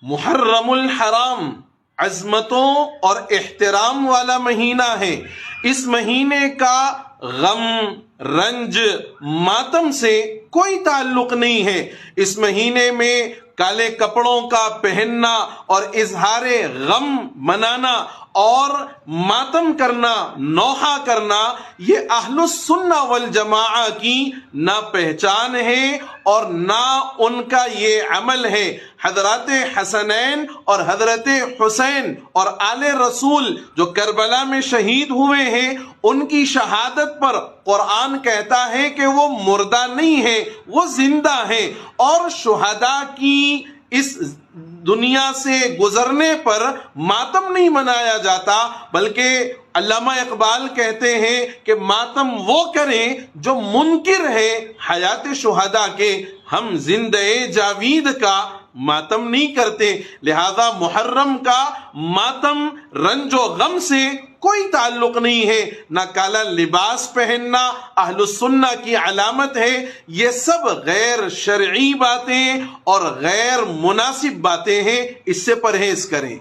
محرم الحرام عظمتوں اور احترام والا مہینہ ہے. اس مہینے کا غم، رنج، ماتم سے کوئی تعلق نہیں ہے. اس مہینے میں کالے کپڑوں کا پہننا اور اظہار غم منانا اور ماتم کرنا، نوحہ کرنا، یہ اہل السنہ والجماعہ کی نہ پہچان ہے اور نہ ان کا یہ عمل ہے. حضرات حسنین اور حضرت حسین اور آل رسول جو کربلا میں شہید ہوئے ہیں، ان کی شہادت پر قرآن کہتا ہے کہ وہ مردہ نہیں ہے، وہ زندہ ہیں. اور شہداء کی اس دنیا سے گزرنے پر ماتم نہیں منایا جاتا، بلکہ علامہ اقبال کہتے ہیں کہ ماتم وہ کریں جو منکر ہے حیات شہداء کے. ہم زندہ جاوید کا ماتم نہیں کرتے. لہذا محرم کا ماتم رنج و غم سے کوئی تعلق نہیں ہے. نہ کالا لباس پہننا اہل السنہ کی علامت ہے. یہ سب غیر شرعی باتیں اور غیر مناسب باتیں ہیں. اس سے پرہیز کریں.